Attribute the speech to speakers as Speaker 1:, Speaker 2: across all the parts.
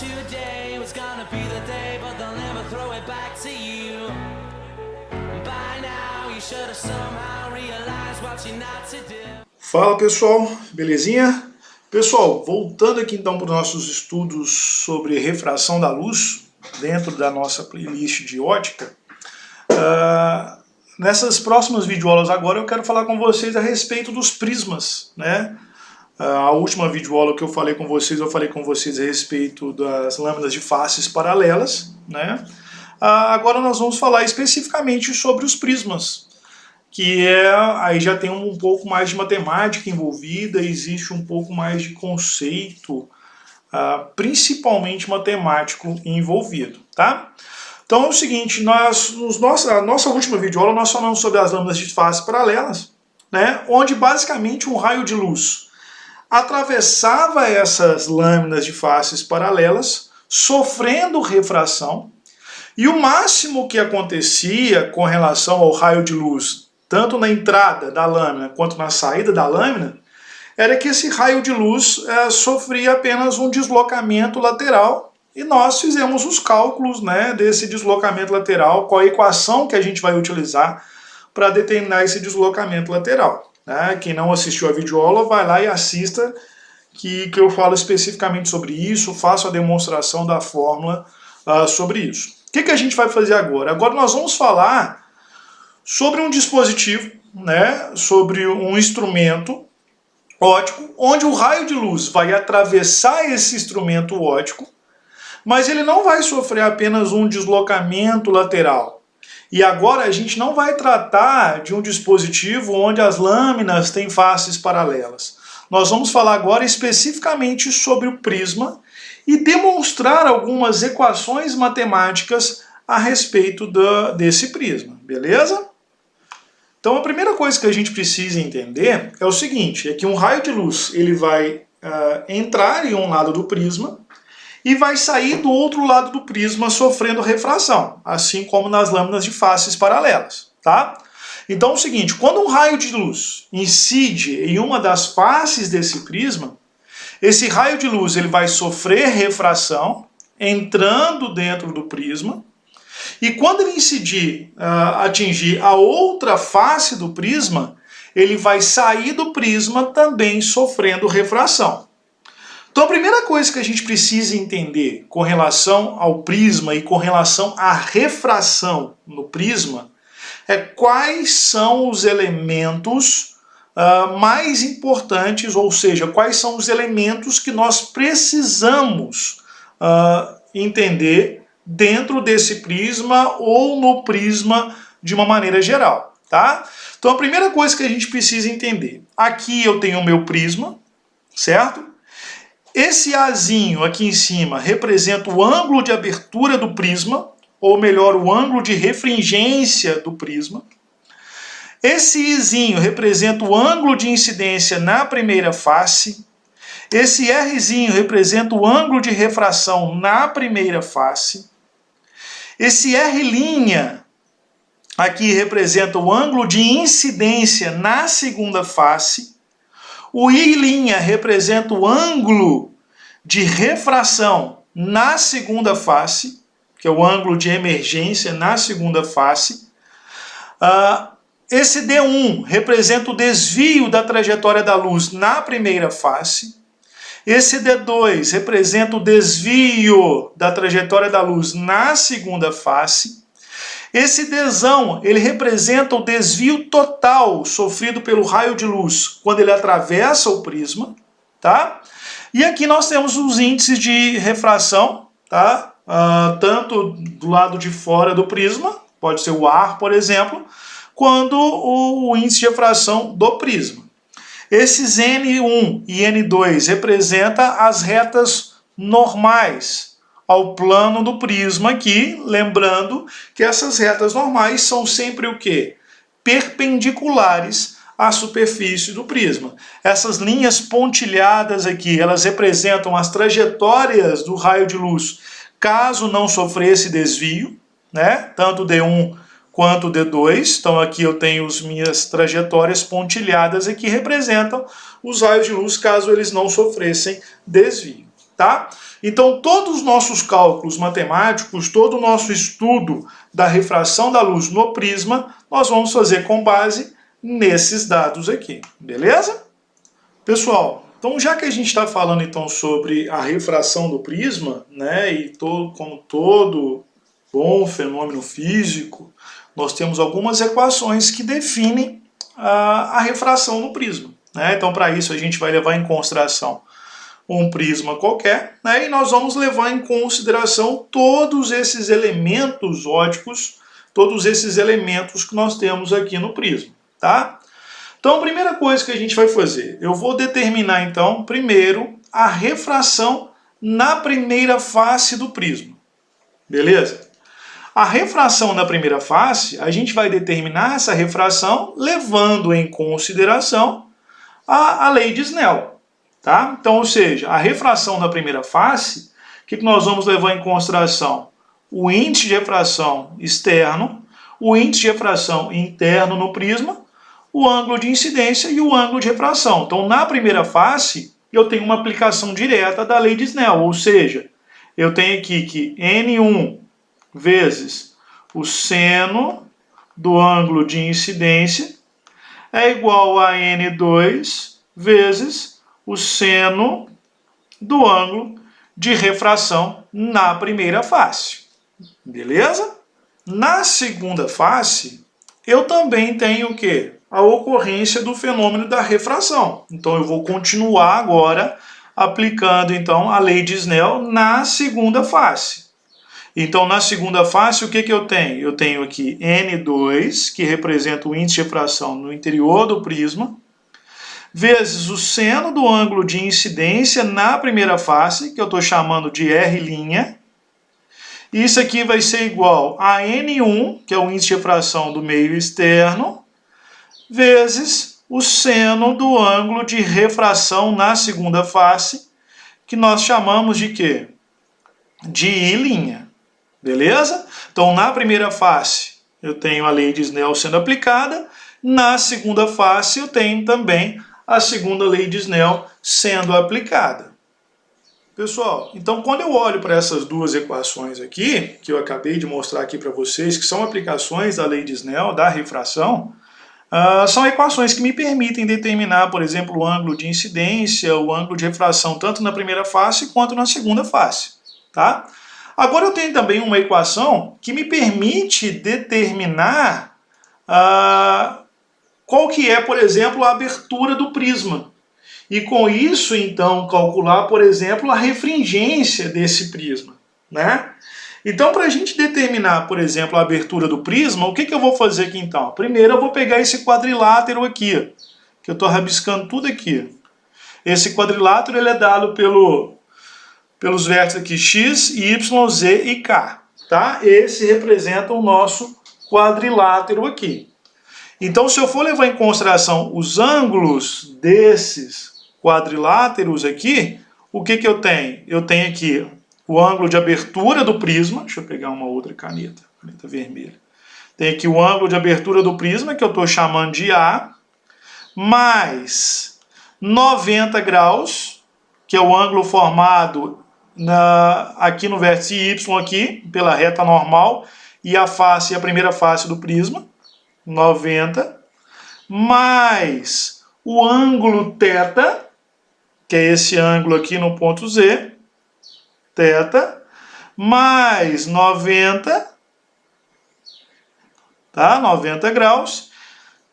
Speaker 1: today was gonna be the day, but they'll never throw it back to you. By now you should have somehow realized what you're not to do.
Speaker 2: Fala pessoal, belezinha? Pessoal, voltando aqui então para os nossos estudos sobre refração da luz, dentro da nossa playlist de ótica, nessas próximas videoaulas agora eu quero falar com vocês a respeito dos prismas, né? A última videoaula que eu falei com vocês a respeito das lâminas de faces paralelas, né? Agora nós vamos falar especificamente sobre os prismas, que aí já tem um pouco mais de matemática envolvida, existe um pouco mais de conceito, principalmente matemático envolvido, tá? Então é o seguinte, a nossa última videoaula nós falamos sobre as lâminas de faces paralelas, né? Onde basicamente um raio de luz atravessava essas lâminas de faces paralelas, sofrendo refração, e o máximo que acontecia com relação ao raio de luz, tanto na entrada da lâmina quanto na saída da lâmina, era que esse raio de luz sofria apenas um deslocamento lateral, e nós fizemos os cálculos, né, desse deslocamento lateral, qual a equação que a gente vai utilizar para determinar esse deslocamento lateral. Quem não assistiu a videoaula, vai lá e assista, que eu falo especificamente sobre isso, faço a demonstração da fórmula sobre isso. O que a gente vai fazer agora? Agora nós vamos falar sobre um dispositivo, né, sobre um instrumento óptico, onde o raio de luz vai atravessar esse instrumento óptico, mas ele não vai sofrer apenas um deslocamento lateral. E agora a gente não vai tratar de um dispositivo onde as lâminas têm faces paralelas. Nós vamos falar agora especificamente sobre o prisma e demonstrar algumas equações matemáticas a respeito desse prisma, beleza? Então a primeira coisa que a gente precisa entender é o seguinte, é que um raio de luz ele vai entrar em um lado do prisma e vai sair do outro lado do prisma sofrendo refração, assim como nas lâminas de faces paralelas, tá? Então é o seguinte, quando um raio de luz incide em uma das faces desse prisma, esse raio de luz ele vai sofrer refração, entrando dentro do prisma, e quando ele atingir a outra face do prisma, ele vai sair do prisma também sofrendo refração. Então a primeira coisa que a gente precisa entender com relação ao prisma e com relação à refração no prisma é quais são os elementos mais importantes, ou seja, quais são os elementos que nós precisamos entender dentro desse prisma ou no prisma de uma maneira geral, tá? Então a primeira coisa que a gente precisa entender, aqui eu tenho o meu prisma, certo? Esse Azinho aqui em cima representa o ângulo de abertura do prisma, ou melhor, o ângulo de refringência do prisma. Esse Izinho representa o ângulo de incidência na primeira face. Esse Rzinho representa o ângulo de refração na primeira face. Esse R' aqui representa o ângulo de incidência na segunda face. O I' representa o ângulo de refração na segunda face, que é o ângulo de emergência na segunda face. Esse D1 representa o desvio da trajetória da luz na primeira face. Esse D2 representa o desvio da trajetória da luz na segunda face. Esse Dzão, ele representa o desvio total sofrido pelo raio de luz quando ele atravessa o prisma, tá? E aqui nós temos os índices de refração, tá? Tanto do lado de fora do prisma, pode ser o ar, por exemplo, quanto o índice de refração do prisma. Esses N1 e N2 representam as retas normais ao plano do prisma aqui, lembrando que essas retas normais são sempre o quê? Perpendiculares à superfície do prisma. Essas linhas pontilhadas aqui, elas representam as trajetórias do raio de luz, caso não sofresse desvio, né? Tanto D1 quanto D2. Então aqui eu tenho as minhas trajetórias pontilhadas aqui, representam os raios de luz caso eles não sofressem desvio. tá? Então, todos os nossos cálculos matemáticos, todo o nosso estudo da refração da luz no prisma, nós vamos fazer com base nesses dados aqui, beleza? Pessoal, então já que a gente está falando então sobre a refração do prisma, né, e como todo bom fenômeno físico, nós temos algumas equações que definem a refração no prisma, né? Então, para isso, a gente vai levar em consideração um prisma qualquer, né? E nós vamos levar em consideração todos esses elementos ópticos, todos esses elementos que nós temos aqui no prisma, tá? Então, a primeira coisa que a gente vai fazer, eu vou determinar, então, primeiro, a refração na primeira face do prisma, beleza? A refração na primeira face, a gente vai determinar essa refração levando em consideração a lei de Snell, tá? Então, ou seja, a refração na primeira face, o que nós vamos levar em consideração? O índice de refração externo, o índice de refração interno no prisma, o ângulo de incidência e o ângulo de refração. Então, na primeira face, eu tenho uma aplicação direta da lei de Snell, ou seja, eu tenho aqui que N1 vezes o seno do ângulo de incidência é igual a N2 vezes o seno do ângulo de refração na primeira face. Beleza? Na segunda face, eu também tenho o quê? A ocorrência do fenômeno da refração. Então, eu vou continuar agora aplicando então a lei de Snell na segunda face. Então, na segunda face, o que eu tenho? Eu tenho aqui N2, que representa o índice de refração no interior do prisma, vezes o seno do ângulo de incidência na primeira face, que eu estou chamando de R'. Isso aqui vai ser igual a N1, que é o índice de refração do meio externo, vezes o seno do ângulo de refração na segunda face, que nós chamamos de quê? De I'. Beleza? Então, na primeira face, eu tenho a lei de Snell sendo aplicada. Na segunda face, eu tenho também a segunda lei de Snell sendo aplicada. Pessoal, então quando eu olho para essas duas equações aqui, que eu acabei de mostrar aqui para vocês, que são aplicações da lei de Snell, da refração, são equações que me permitem determinar, por exemplo, o ângulo de incidência, o ângulo de refração, tanto na primeira face quanto na segunda face, tá? Agora eu tenho também uma equação que me permite determinar qual que é, por exemplo, a abertura do prisma. E com isso, então, calcular, por exemplo, a refringência desse prisma, né? Então, para a gente determinar, por exemplo, a abertura do prisma, o que eu vou fazer aqui, então? Primeiro eu vou pegar esse quadrilátero aqui, que eu estou rabiscando tudo aqui. Esse quadrilátero ele é dado pelos vértices aqui x, y, z e k, tá? Esse representa o nosso quadrilátero aqui. Então, se eu for levar em consideração os ângulos desses quadriláteros aqui, o que eu tenho? Eu tenho aqui o ângulo de abertura do prisma, deixa eu pegar uma outra caneta vermelha. Tem aqui o ângulo de abertura do prisma, que eu estou chamando de A, mais 90 graus, que é o ângulo formado aqui no vértice Y, aqui, pela reta normal, e a primeira face do prisma, 90, mais o ângulo θ, que é esse ângulo aqui no ponto Z, θ, mais 90, tá? 90 graus,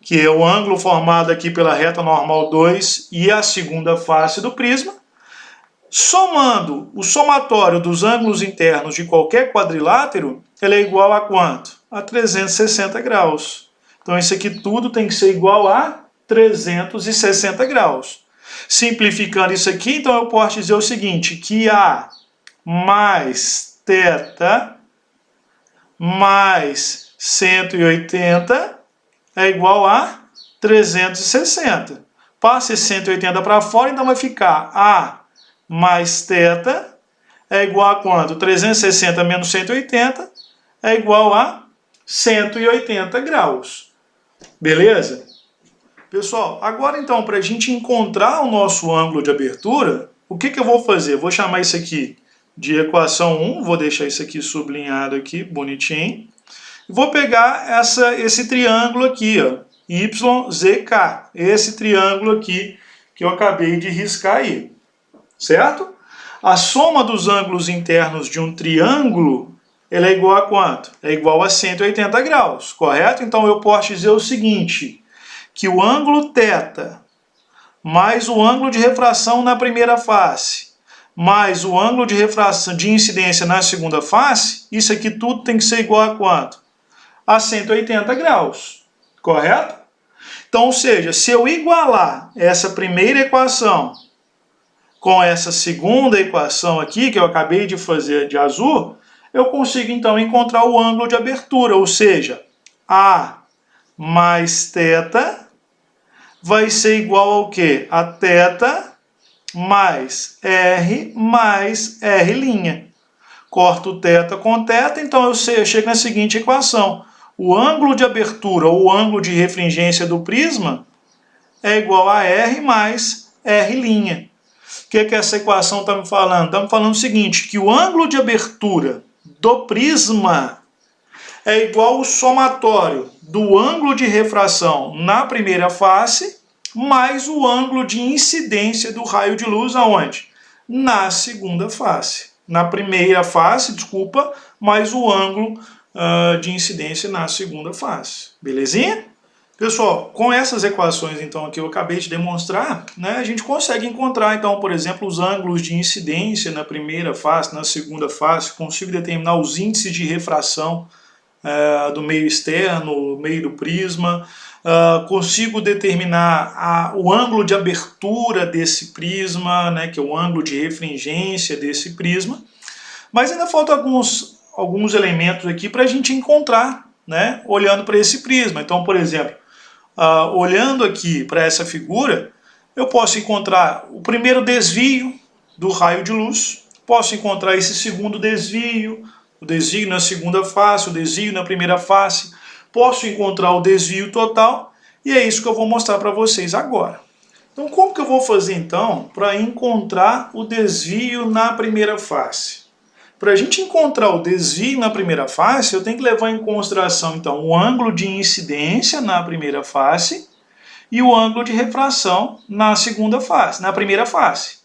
Speaker 2: que é o ângulo formado aqui pela reta normal 2 e a segunda face do prisma, somando o somatório dos ângulos internos de qualquer quadrilátero, ele é igual a quanto? A 360 graus. Então isso aqui tudo tem que ser igual a 360 graus. Simplificando isso aqui, então eu posso dizer o seguinte, que A mais θ mais 180 é igual a 360. Passa esse 180 para fora, então vai ficar A mais θ é igual a quanto? 360 menos 180 é igual a 180 graus. Beleza? Pessoal, agora então, para a gente encontrar o nosso ângulo de abertura, o que eu vou fazer? Vou chamar isso aqui de equação 1, vou deixar isso aqui sublinhado aqui, bonitinho. Vou pegar esse triângulo aqui, ó, YZK, esse triângulo aqui que eu acabei de riscar aí, certo? A soma dos ângulos internos de um triângulo, ela é igual a quanto? É igual a 180 graus, correto? Então eu posso dizer o seguinte, que o ângulo θ mais o ângulo de refração na primeira face, mais o ângulo de refração de incidência na segunda face, isso aqui tudo tem que ser igual a quanto? A 180 graus, correto? Então, ou seja, se eu igualar essa primeira equação com essa segunda equação aqui, que eu acabei de fazer de azul, eu consigo então encontrar o ângulo de abertura, ou seja, A mais θ vai ser igual ao quê? A θ mais R'. Corto θ com θ, então eu chego na seguinte equação. O ângulo de abertura ou o ângulo de refringência do prisma é igual a R mais R'. O que essa equação está me falando? Está me falando o seguinte, que o ângulo de abertura do prisma é igual ao somatório do ângulo de refração na primeira face mais o ângulo de incidência do raio de luz aonde? Na segunda face. Na primeira face, desculpa, mais o ângulo de incidência na segunda face. Belezinha? Pessoal, com essas equações então que eu acabei de demonstrar, né, a gente consegue encontrar então, por exemplo, os ângulos de incidência na primeira face, na segunda face, consigo determinar os índices de refração do meio externo, meio do prisma, consigo determinar o ângulo de abertura desse prisma, né, que é o ângulo de refringência desse prisma, mas ainda faltam alguns elementos aqui para a gente encontrar, né, olhando para esse prisma. Então, por exemplo, olhando aqui para essa figura, eu posso encontrar o primeiro desvio do raio de luz, posso encontrar esse segundo desvio, o desvio na segunda face, o desvio na primeira face, posso encontrar o desvio total, e é isso que eu vou mostrar para vocês agora. Então, como que eu vou fazer então para encontrar o desvio na primeira face? Para a gente encontrar o desvio na primeira face, eu tenho que levar em consideração então o ângulo de incidência na primeira face e o ângulo de refração na segunda face, na primeira face.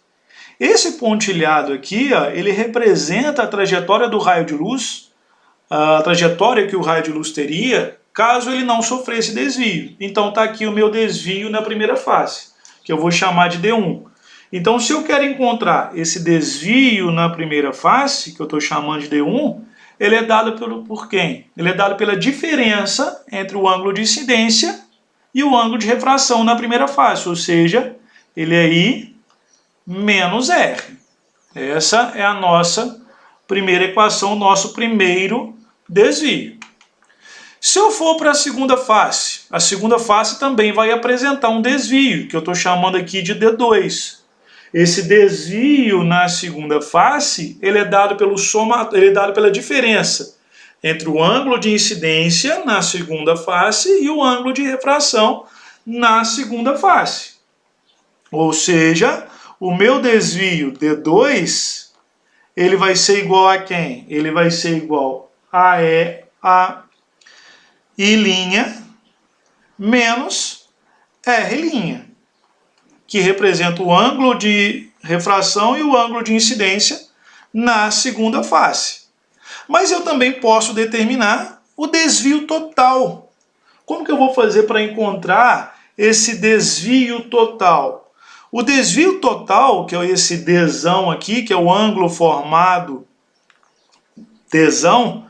Speaker 2: Esse pontilhado aqui, ó, ele representa a trajetória do raio de luz, a trajetória que o raio de luz teria caso ele não sofresse desvio. Então está aqui o meu desvio na primeira face, que eu vou chamar de D1. Então, se eu quero encontrar esse desvio na primeira face, que eu estou chamando de D1, ele é dado por quem? Ele é dado pela diferença entre o ângulo de incidência e o ângulo de refração na primeira face, ou seja, ele é I menos R. Essa é a nossa primeira equação, nosso primeiro desvio. Se eu for para a segunda face também vai apresentar um desvio, que eu estou chamando aqui de D2. Esse desvio na segunda face, ele é dado pela diferença entre o ângulo de incidência na segunda face e o ângulo de refração na segunda face. Ou seja, o meu desvio D2, ele vai ser igual a quem? Ele vai ser igual a I' menos R', que representa o ângulo de refração e o ângulo de incidência na segunda face. Mas eu também posso determinar o desvio total. Como que eu vou fazer para encontrar esse desvio total? O desvio total, que é esse Dzão aqui, que é o ângulo formado Dzão,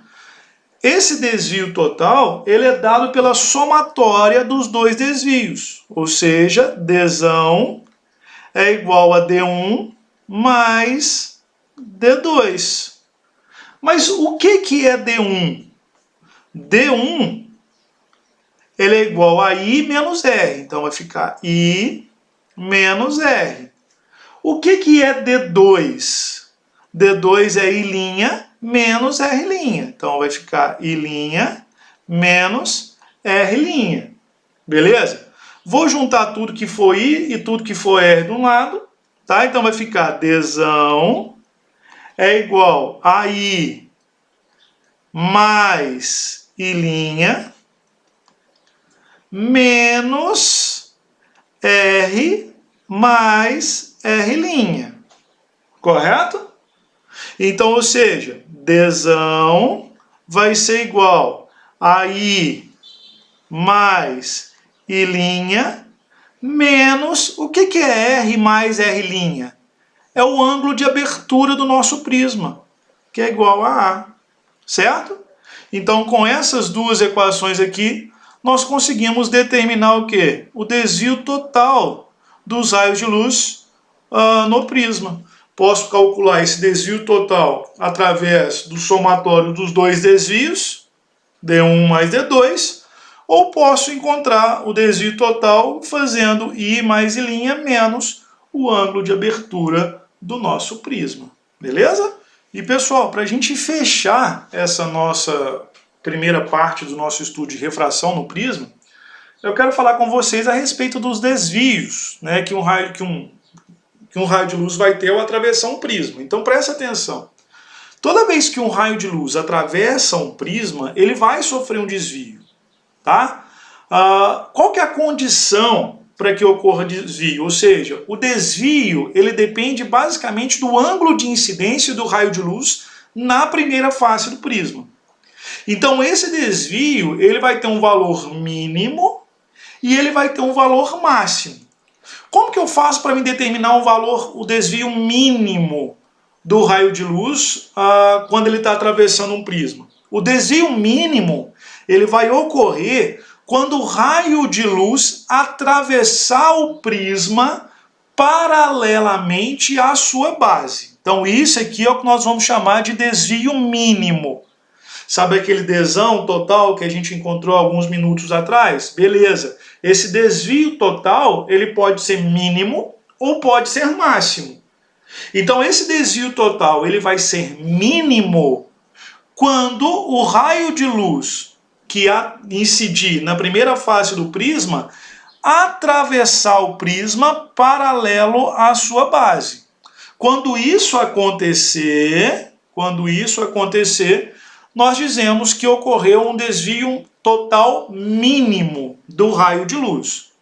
Speaker 2: esse desvio total, ele é dado pela somatória dos dois desvios. Ou seja, Dzão é igual a D1 mais D2. Mas o que é D1? D1 ele é igual a I menos R. Então vai ficar I menos R. O que é D2? D2 é I' menos R'. Então vai ficar I' menos R'. Beleza? Vou juntar tudo que for I e tudo que for R de um lado Tá? Então vai ficar Dzão é igual a I mais I' menos R mais R'. Correto? Então, ou seja, Dzão vai ser igual a I mais I' menos, o que é R mais R'? É o ângulo de abertura do nosso prisma, que é igual a A, certo? Então, com essas duas equações aqui, nós conseguimos determinar o quê? O desvio total dos raios de luz no prisma. Posso calcular esse desvio total através do somatório dos dois desvios, D1 mais D2, ou posso encontrar o desvio total fazendo I mais I' menos o ângulo de abertura do nosso prisma. Beleza? E pessoal, para a gente fechar essa nossa primeira parte do nosso estudo de refração no prisma, eu quero falar com vocês a respeito dos desvios, né, que um raio de luz vai ter ao atravessar um prisma. Então preste atenção. Toda vez que um raio de luz atravessa um prisma, ele vai sofrer um desvio. Tá? Qual que é a condição para que ocorra desvio? Ou seja, o desvio ele depende basicamente do ângulo de incidência do raio de luz na primeira face do prisma. Então esse desvio ele vai ter um valor mínimo e ele vai ter um valor máximo. Como que eu faço para me determinar o desvio mínimo do raio de luz quando ele está atravessando um prisma? O desvio mínimo ele vai ocorrer quando o raio de luz atravessar o prisma paralelamente à sua base. Então isso aqui é o que nós vamos chamar de desvio mínimo. Sabe aquele Dzão total que a gente encontrou alguns minutos atrás? Beleza. Esse desvio total ele pode ser mínimo ou pode ser máximo. Então esse desvio total ele vai ser mínimo quando o raio de luz que incidir na primeira face do prisma atravessar o prisma paralelo à sua base. Quando isso acontecer, nós dizemos que ocorreu um desvio total mínimo do raio de luz.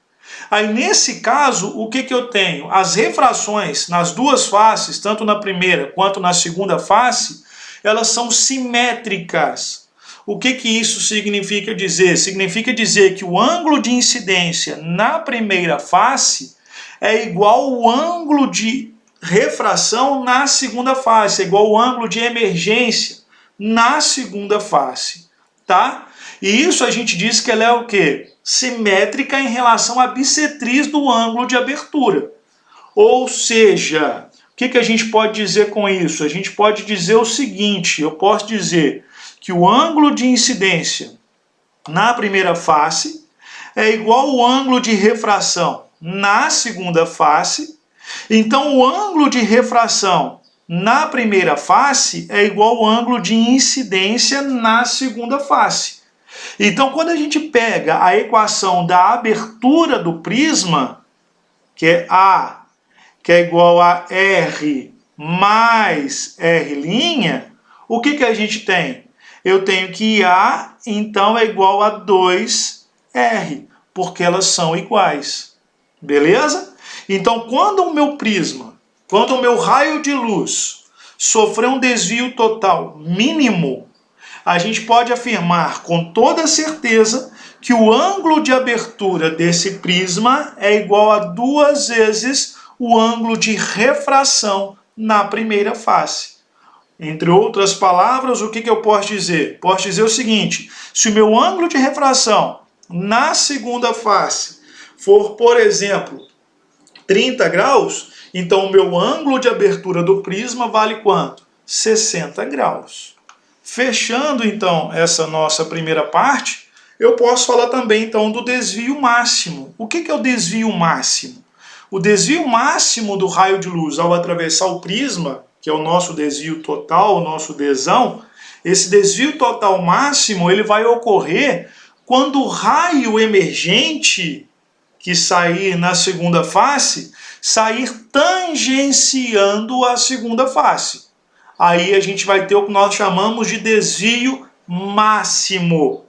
Speaker 2: Aí nesse caso, o que eu tenho? As refrações nas duas faces, tanto na primeira quanto na segunda face, elas são simétricas. O que isso significa dizer? Significa dizer que o ângulo de incidência na primeira face é igual ao ângulo de refração na segunda face, é igual ao ângulo de emergência na segunda face, tá? E isso a gente diz que ela é o quê? Simétrica em relação à bissetriz do ângulo de abertura. Ou seja, o que a gente pode dizer com isso? A gente pode dizer o seguinte, eu posso dizer que o ângulo de incidência na primeira face é igual ao ângulo de refração na segunda face. Então o ângulo de refração na primeira face é igual ao ângulo de incidência na segunda face. Então quando a gente pega a equação da abertura do prisma, que é A, que é igual a R mais R', o que a gente tem? Eu tenho que A, então, é igual a 2R, porque elas são iguais. Beleza? Então, quando o meu raio de luz sofrer um desvio total mínimo, a gente pode afirmar com toda certeza que o ângulo de abertura desse prisma é igual a 2 vezes o ângulo de refração na primeira face. Entre outras palavras, o que eu posso dizer? Posso dizer o seguinte, se o meu ângulo de refração na segunda face for, por exemplo, 30 graus, então o meu ângulo de abertura do prisma vale quanto? 60 graus. Fechando, então, essa nossa primeira parte, eu posso falar também, então, do desvio máximo. O que é o desvio máximo? O desvio máximo do raio de luz ao atravessar o prisma, que é o nosso desvio total, o nosso Dzão, esse desvio total máximo ele vai ocorrer quando o raio emergente que sair na segunda face sair tangenciando a segunda face. Aí a gente vai ter o que nós chamamos de desvio máximo,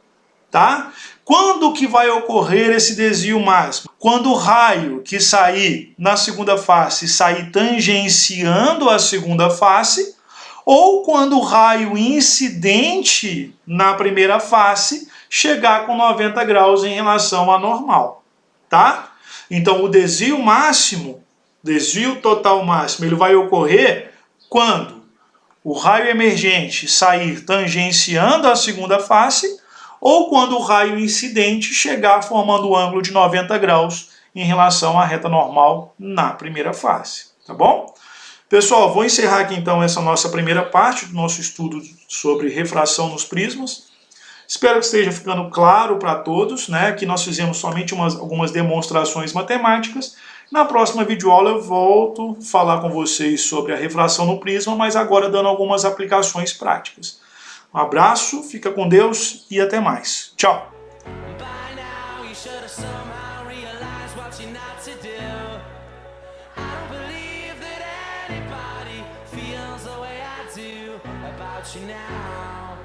Speaker 2: tá? Quando que vai ocorrer esse desvio máximo? Quando o raio que sair na segunda face sair tangenciando a segunda face, ou quando o raio incidente na primeira face chegar com 90 graus em relação à normal, tá? Então o desvio máximo, desvio total máximo, ele vai ocorrer quando o raio emergente sair tangenciando a segunda face, ou quando o raio incidente chegar formando um ângulo de 90 graus em relação à reta normal na primeira face, tá bom? Pessoal, vou encerrar aqui então essa nossa primeira parte do nosso estudo sobre refração nos prismas. Espero que esteja ficando claro para todos, né, que nós fizemos somente algumas demonstrações matemáticas. Na próxima videoaula eu volto a falar com vocês sobre a refração no prisma, mas agora dando algumas aplicações práticas. Um abraço, fica com Deus e até mais. Tchau!
Speaker 1: You now